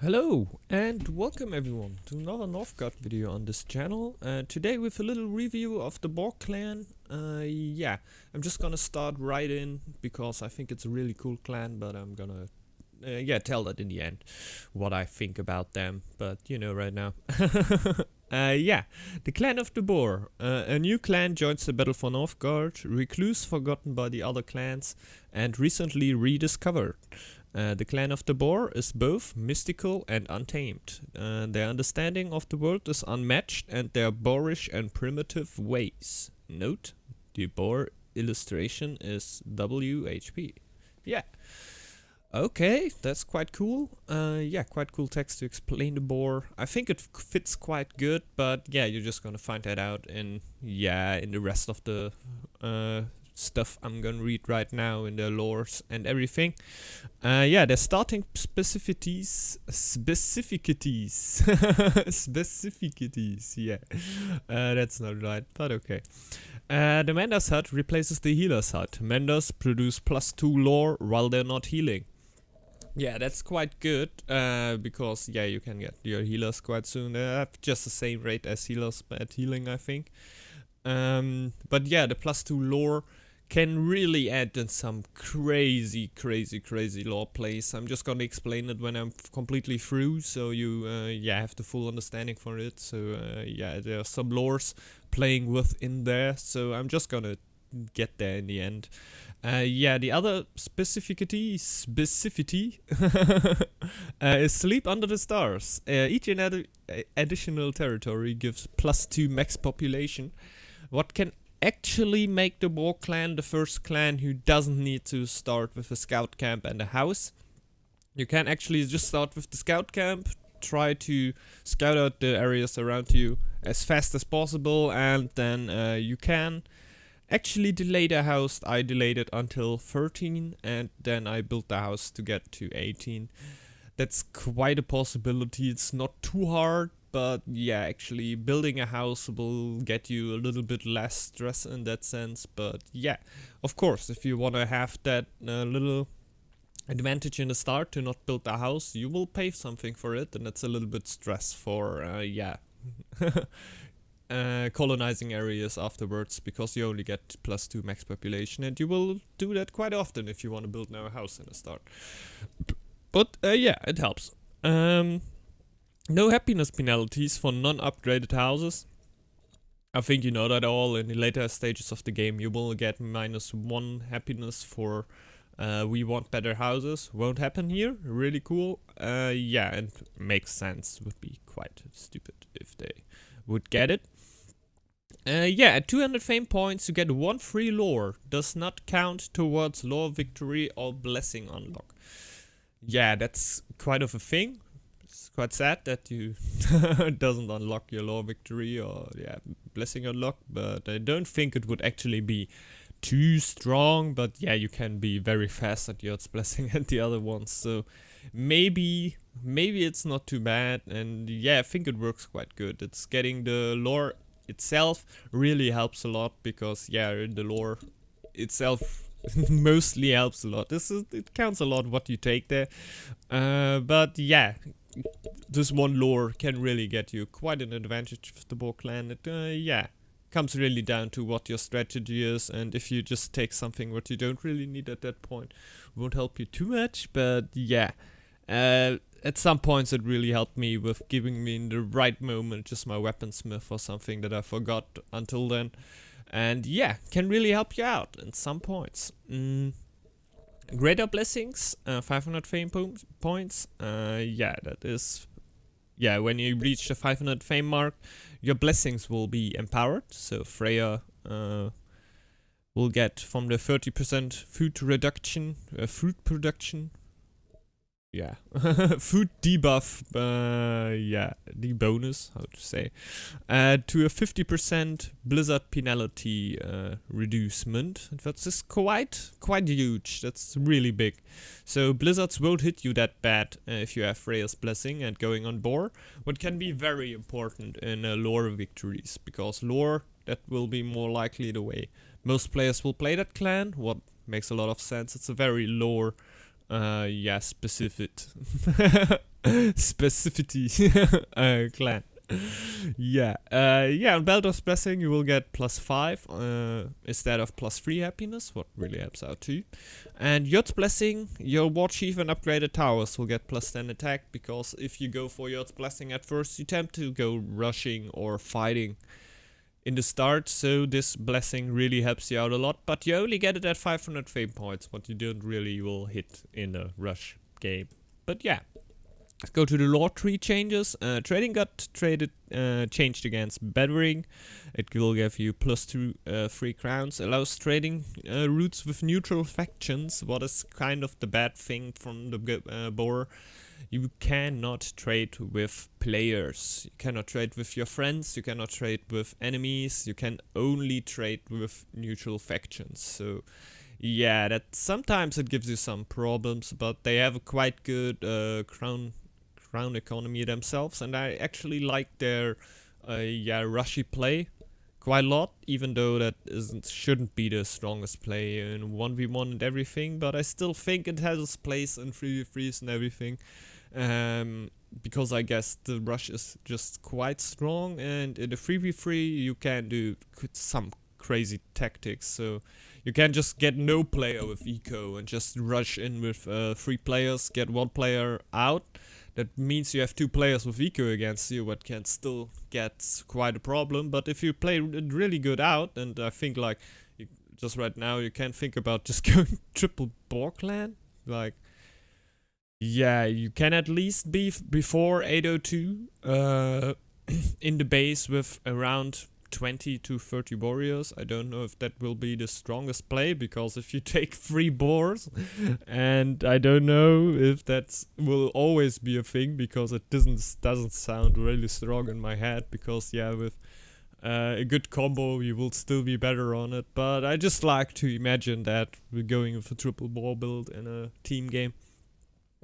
Hello and welcome everyone to another Northgard video on this channel. Today with a little review of the Boar clan. I'm just gonna start right in because I think it's a really cool clan, but I'm gonna tell that in the end what I think about them. But you know right now. The clan of the Boar. A new clan joins the battle for Northgard, recluse forgotten by the other clans and recently rediscovered. The clan of the Boar is both mystical and untamed. Their understanding of the world is unmatched and their boorish and primitive ways. Note, the Boar illustration is WHP. Yeah. Okay, that's quite cool. Quite cool text to explain the Boar. I think it fits quite good, but yeah, you're just gonna find that out in the rest of the stuff I'm gonna read right now in the lores and everything. The starting specificities, yeah. That's not right, but okay. The Mender's Hut replaces the Healer's Hut. Menders produce +2 lore while they're not healing. Yeah, that's quite good, because you can get your healers quite soon. They have just the same rate as healers at healing, I think. But yeah, the +2 lore can really add in some crazy lore plays. I'm just gonna explain it when I'm completely through, so you have the full understanding for it. So there are some lores playing within there, so I'm just gonna get there in the end. The other specificity is sleep under the stars. Each additional territory gives +2 max population. What can actually make the Boar clan the first clan who doesn't need to start with a scout camp and a house. You can actually just start with the scout camp, try to scout out the areas around you as fast as possible, and then you can actually delay the house. I delayed it until 13 and then I built the house to get to 18. That's quite a possibility. It's not too hard, but yeah, actually building a house will get you a little bit less stress in that sense. But yeah, of course, if you want to have that little advantage in the start to not build a house, you will pay something for it, and that's a little bit stress for colonizing areas afterwards, because you only get +2 max population, and you will do that quite often if you want to build now a house in the start. But it helps. No happiness penalties for non-upgraded houses. I think you know that all. In the later stages of the game you will get -1 happiness for we want better houses. Won't happen here. Really cool. And makes sense. Would be quite stupid if they would get it. At 200 fame points you get 1 free lore. Does not count towards lore victory or blessing unlock. Yeah, that's quite of a thing. It's quite sad that you doesn't unlock your lore victory or blessing unlock, but I don't think it would actually be too strong. But yeah, you can be very fast at your blessing and the other ones, so maybe it's not too bad. And yeah, I think it works quite good. It's getting the lore itself really helps a lot, because the lore itself mostly helps a lot. It counts a lot what you take there, but yeah, this one lore can really get you quite an advantage with the Boar clan. It comes really down to what your strategy is, and if you just take something what you don't really need at that point, won't help you too much. But at some points it really helped me with giving me in the right moment just my weaponsmith or something that I forgot until then. And can really help you out in some points. Greater blessings, 500 fame points. That is... when you reach the 500 fame mark, your blessings will be empowered. So Freya will get from the 30% food reduction, fruit production. Food debuff, the bonus, how to say, to a 50% blizzard penalty reducement. That's just quite huge. That's really big. So blizzards won't hit you that bad if you have Freya's blessing and going on Boar, what can be very important in lore victories, because lore, that will be more likely the way most players will play that clan. What makes a lot of sense. It's a very lore specific specificity clan. Yeah, on Baldur's Blessing you will get +5 instead of +3 happiness, what really helps out too. And Yod's Blessing, your War Chief and upgraded towers will get +10 attack, because if you go for Yod's Blessing at first, you tend to go rushing or fighting in the start, so this blessing really helps you out a lot, but you only get it at 500 fame points, what you don't really will hit in a rush game. But yeah. Let's go to the lore tree changes. Trading got changed against Bettering. It will give you +2 free crowns. Allows trading routes with neutral factions. What is kind of the bad thing from the Boar? You cannot trade with players. You cannot trade with your friends. You cannot trade with enemies. You can only trade with neutral factions. So yeah, that sometimes it gives you some problems, but they have a quite good crown economy themselves, and I actually like their rushy play quite a lot, even though that shouldn't be the strongest play in 1v1 and everything, but I still think it has its place in 3v3s and everything, because I guess the rush is just quite strong, and in a 3v3 you can do some crazy tactics, so you can just get no player with eco and just rush in with 3 players, get 1 player out. That means you have 2 players with eco against you, what can still get quite a problem. But if you play it really good out, and I think like just right now you can think about just going triple Boar clan. Like, yeah, you can at least be before 802 in the base with around 20 to 30 warriors. I don't know if that will be the strongest play, because if you take 3 boars, and I don't know if that will always be a thing, because it doesn't sound really strong in my head, because yeah, with a good combo you will still be better on it, but I just like to imagine that we're going with a triple Boar build in a team game.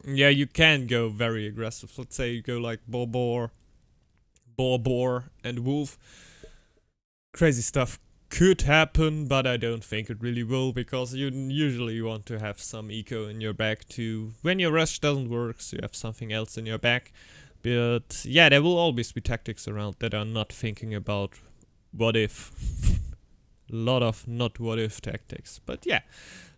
Yeah, you can go very aggressive. Let's say you go like Boar, and Wolf. Crazy stuff could happen, but I don't think it really will, because you usually want to have some eco in your back to, when your rush doesn't work, so you have something else in your back. But yeah, there will always be tactics around that are not thinking about what if. A lot of not what if tactics. But yeah,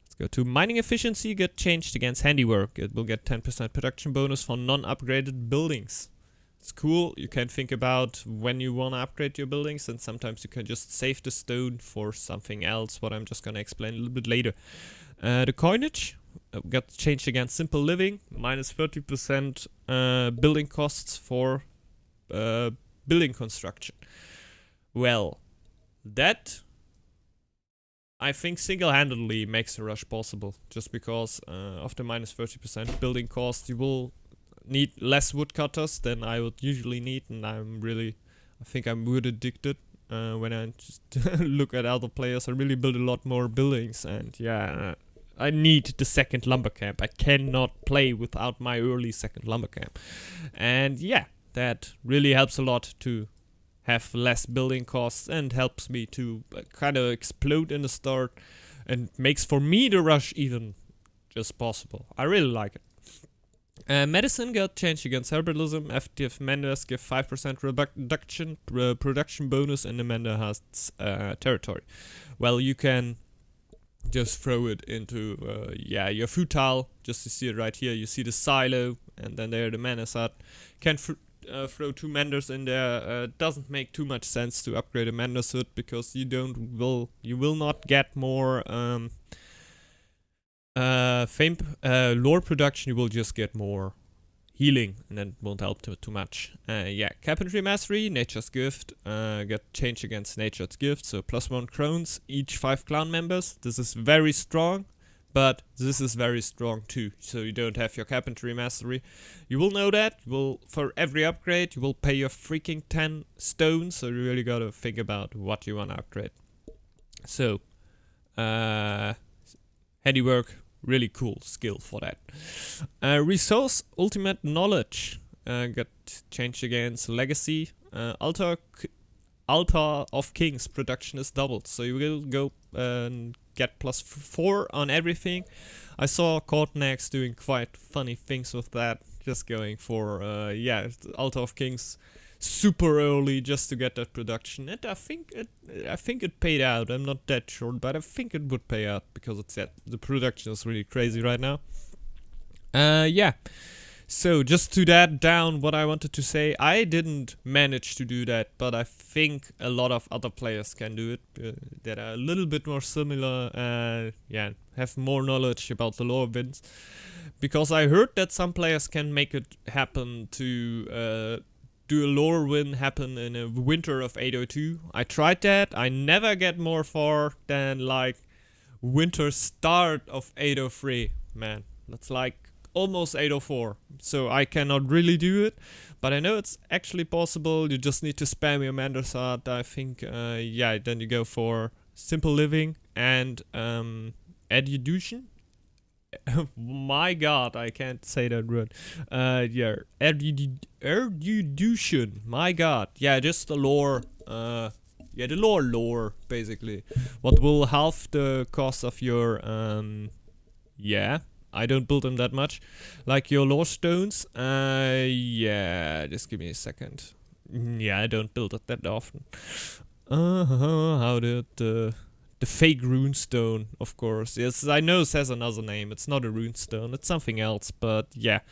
let's go to mining efficiency. Get changed against handiwork. It will get 10% production bonus for non-upgraded buildings. It's cool. You can think about when you want to upgrade your buildings, and sometimes you can just save the stone for something else, what I'm just going to explain a little bit later. The coinage got changed against simple living, minus 30% building costs for building construction. Well, that I think single-handedly makes a rush possible, just because of the minus 30% building cost, you will need less woodcutters than I would usually need, and I think I'm wood addicted. When I just look at other players, I really build a lot more buildings, and yeah, I need the second lumber camp. I cannot play without my early second lumber camp, and yeah, that really helps a lot to have less building costs, and helps me to kind of explode in the start, and makes for me the rush even just possible. I really like it. Medicine got changed against herbalism. Active members give 5% reduction production bonus, and the member has territory. Well, you can just throw it into your food tile. Just to see it right here, you see the silo, and then there the menace hut. Can throw 2 menders in there. Doesn't make too much sense to upgrade a mender's hut, because you will not get more lore production. You will just get more healing, and that won't help too much. Carpentry mastery, nature's gift, got changed against nature's gift, so +1 crowns each 5 clan members. This is very strong, but this is very strong too, so you don't have your carpentry mastery. You will know that. For every upgrade you will pay your freaking 10 stones, so you really gotta think about what you want to upgrade. So handiwork, really cool skill for that. Resource ultimate knowledge got changed against legacy. Altar of Kings production is doubled, so you will go and get +4 on everything. I saw Cortenax doing quite funny things with that, just going for Altar of Kings super early just to get that production. And I think it paid out. I'm not that sure, but I think it would pay out because the production is really crazy right now. Yeah. So just to that down what I wanted to say, I didn't manage to do that, but I think a lot of other players can do it that are a little bit more similar, have more knowledge about the lore winds. Because I heard that some players can make it happen to do a lore win happen in a winter of 802. I tried that, I never get more far than like winter start of 803, man. That's like almost 804, so I cannot really do it, but I know it's actually possible. You just need to spam your Mandersart. I think then you go for Simple Living and Education. My god, I can't say that word. Education. My god, just the lore. The lore basically. What will halve the cost of your I don't build them that much. Like your lore stones. Just give me a second. I don't build it that often. How did the fake runestone, of course. Yes, I know it has another name. It's not a runestone. It's something else. But from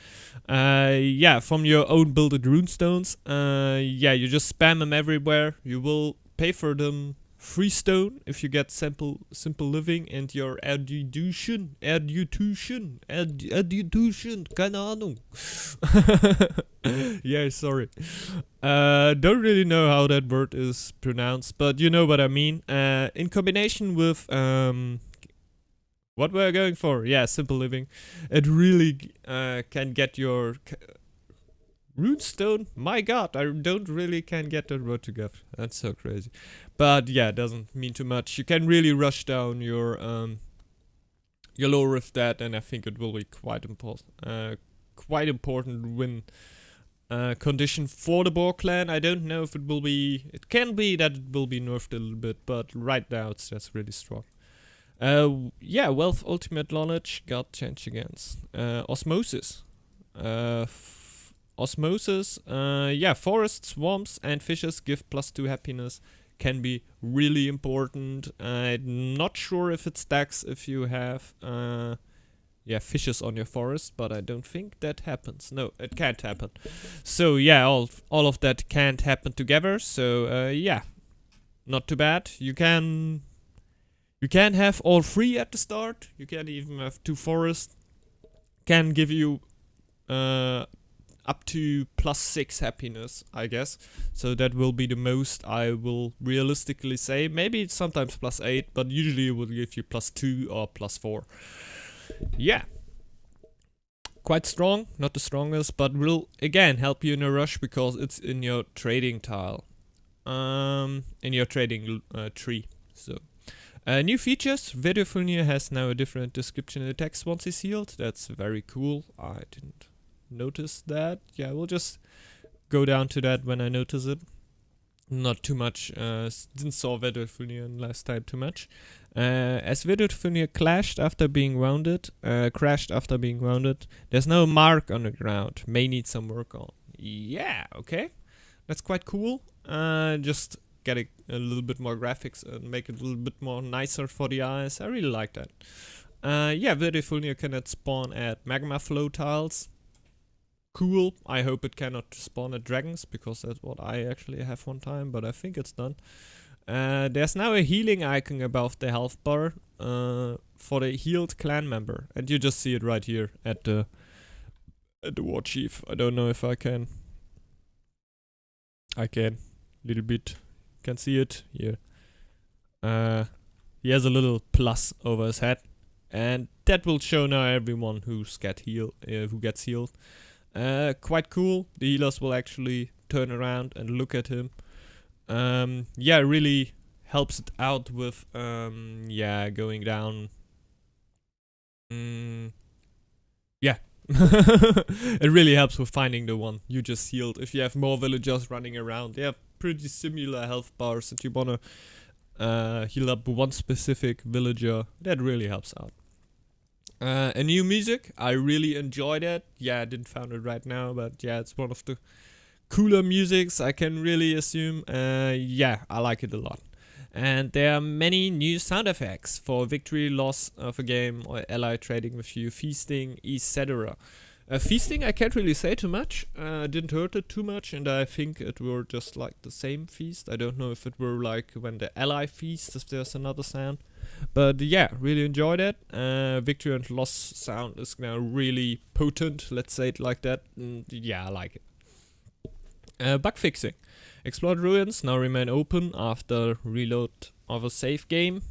your own builded runestones. You just spam them everywhere. You will pay for them. Free stone if you get simple living and your education, keine Ahnung. Sorry. Don't really know how that word is pronounced, but you know what I mean. In combination with what we're going for, simple living, it really can get your runestone. My god, I don't really can get that word together. That's so crazy. But it doesn't mean too much. You can really rush down your lore with that, and I think it will be quite important win condition for the Boar clan. I don't know if it will be. It can be that it will be nerfed a little bit, but right now it's just really strong. Wealth, ultimate knowledge, God change against osmosis. Osmosis, forests, swamps, and fishes give +2 happiness. Can be really important. I'm not sure if it stacks if you have fishes on your forest, but I don't think that happens. No, it can't happen. So all of that can't happen together. So not too bad. You can have all 3 at the start. You can even have 2 forests. Can give you up to +6 happiness, I guess. So that will be the most I will realistically say. Maybe sometimes +8, but usually it will give you +2 or +4. Quite strong, not the strongest, but will again help you in a rush because it's in your trading tile. In your trading tree. So new features. Videophonia has now a different description in the text once it's healed. That's very cool. I didn't notice that. We'll just go down to that when I notice it. Not too much. Didn't saw Videophonia last time too much. As Videophonia crashed after being wounded, there's no mark on the ground. May need some work on. Okay. That's quite cool. Just get a little bit more graphics and make it a little bit more nicer for the eyes. I really like that. Videophonia cannot spawn at magma flow tiles. Cool. I hope it cannot spawn at dragons because that's what I actually have one time, but I think it's done. There's now a healing icon above the health bar for the healed clan member, and you just see it right here at the war chief. I don't know if I can. Little bit. Can see it here. He has a little plus over his head, and that will show now everyone who gets healed. Quite cool. The healers will actually turn around and look at him. Really helps it out with going down. It really helps with finding the one you just healed. If you have more villagers running around, they have pretty similar health bars that you wanna heal up one specific villager. That really helps out. A new music, I really enjoyed it. Yeah, I didn't found it right now, but yeah, it's one of the cooler musics I can really assume. Yeah, I like it a lot. And there are many new sound effects for victory, loss of a game, or ally trading with you, feasting, etc. Feasting, I can't really say too much. Didn't hurt it too much, and I think it were just like the same feast. I don't know if it were like when the ally feasts, if there's another sound. But yeah, really enjoyed it. Victory and loss sound is now really potent, let's say it like that. And yeah, I like it. Bug fixing. Explored ruins now remain open after reload of a save game.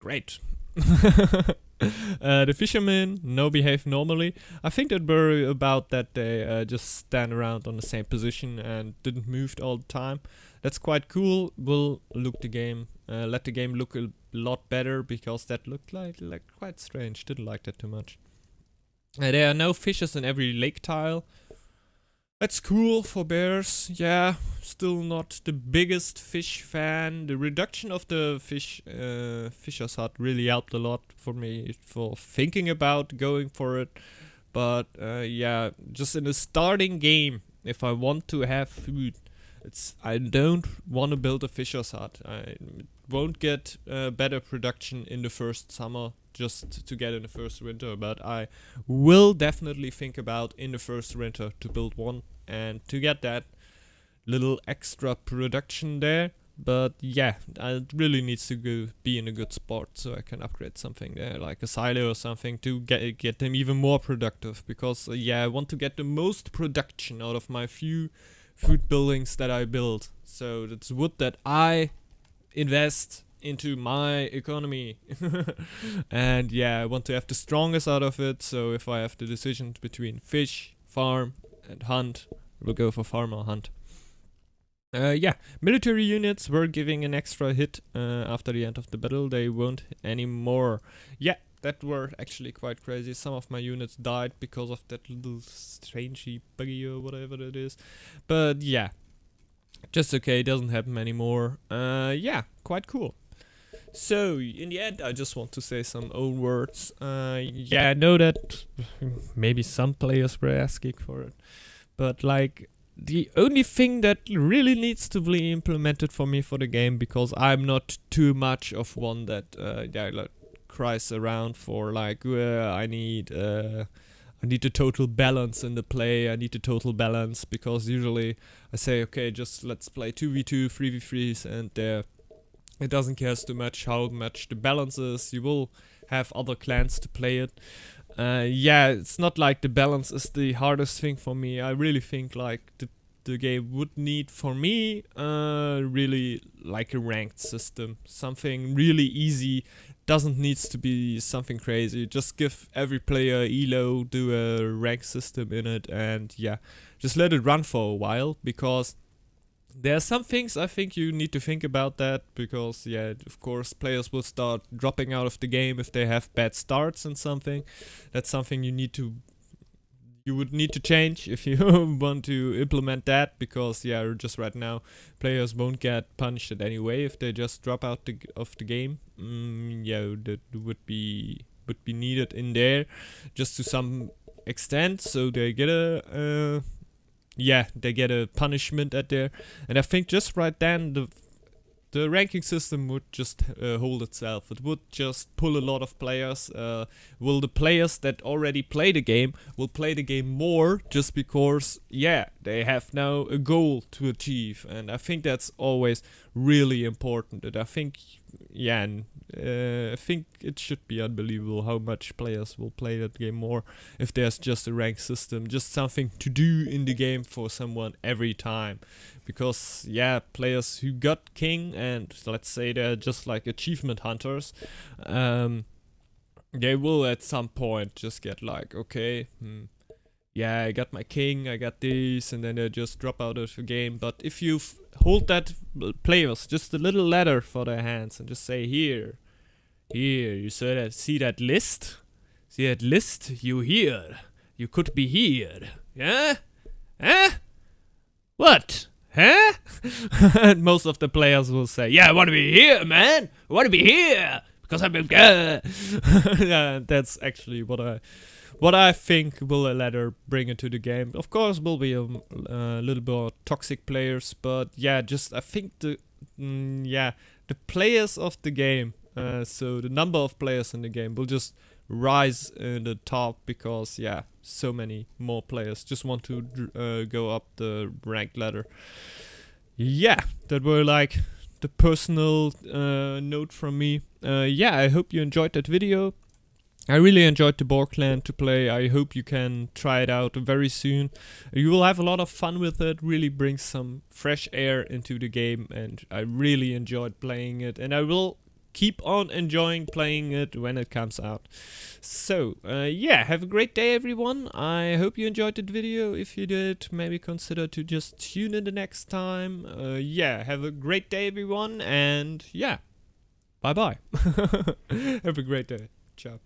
Great. The fishermen now behave normally. I think that were about that they just stand around on the same position and didn't move all the time. That's quite cool. Will look the game, let the game look a lot better, because that looked like quite strange. Didn't like that too much. There are no fishes in every lake tile. That's cool for bears. Yeah, still not the biggest fish fan. The reduction of the fisher's hut really helped a lot for me for thinking about going for it. But yeah, just in the starting game, if I want to have food, I don't want to build a fisher's hut. I won't get better production in the first summer just to get in the first winter, but I will definitely think about in the first winter to build one and to get that little extra production there. But yeah, it really needs to be in a good spot so I can upgrade something there, like a silo or something, to get them even more productive, because yeah, I want to get the most production out of my few food buildings that I build. So that's wood that I invest into my economy. And yeah, I want to have the strongest out of it. So if I have the decision between fish, farm and hunt, we'll go for farm or hunt. Yeah, military units were giving an extra hit after the end of the battle. They won't anymore. Yeah, that were actually quite crazy. Some of my units died because of that little strangey buggy or whatever it is. But yeah, just okay, doesn't happen anymore. Yeah, quite cool. So, in the end, I just want to say some own words. Yeah, I know that maybe some players were asking for it, but like, the only thing that really needs to be implemented for me for the game, because I'm not too much of one that yeah, like, cries around for like, I need the total balance in the play. I need the total balance, because usually I say, okay, just let's play 2v2, 3v3s, and it doesn't care too much how much the balance is. You will have other clans to play it. Yeah, it's not like the balance is the hardest thing for me. I really think like the game would need, for me, really like a ranked system. Something really easy. Doesn't need to be something crazy. Just give every player elo, do a rank system in it, and yeah, just let it run for a while, because there are some things I think you need to think about that, because yeah, of course players will start dropping out of the game if they have bad starts and something. That's something you would need to change if you want to implement that, because yeah, just right now players won't get punished in any way if they just drop out of the game. Yeah, that would be needed in there, just to some extent, so they get a punishment at there. And I think just right then the ranking system would just hold itself. It would just pull a lot of players. Will the players that already play the game will play the game more, just because yeah, they have now a goal to achieve. And I think that's always really important. And I think yeah, I think it should be unbelievable how much players will play that game more if there's just a rank system, just something to do in the game for someone every time. Because yeah, players who got king, and let's say they're just like achievement hunters, they will at some point just get like, okay, yeah, I got my king, I got this, and then they just drop out of the game. But if you hold that players just a little ladder for their hands and just say, here, you see that list? See that list? You here. You could be here. Yeah? Huh? What? Huh? And most of the players will say, yeah, I want to be here, man. I want to be here. because I'm yeah, that's actually what I think will a ladder bring into the game. Of course, will be a little bit toxic players, but yeah, just I think the players of the game, so the number of players in the game will just rise in the top because yeah, so many more players just want to go up the ranked ladder. Yeah, that were like the personal note from me. Yeah, I hope you enjoyed that video. I really enjoyed the Boar clan to play. I hope you can try it out very soon. You will have a lot of fun with it. Really brings some fresh air into the game, and I really enjoyed playing it. And I will keep on enjoying playing it when it comes out. So, yeah, have a great day, everyone. I hope you enjoyed the video. If you did, maybe consider to just tune in the next time. Yeah, have a great day, everyone, and yeah, bye-bye. Have a great day. Ciao.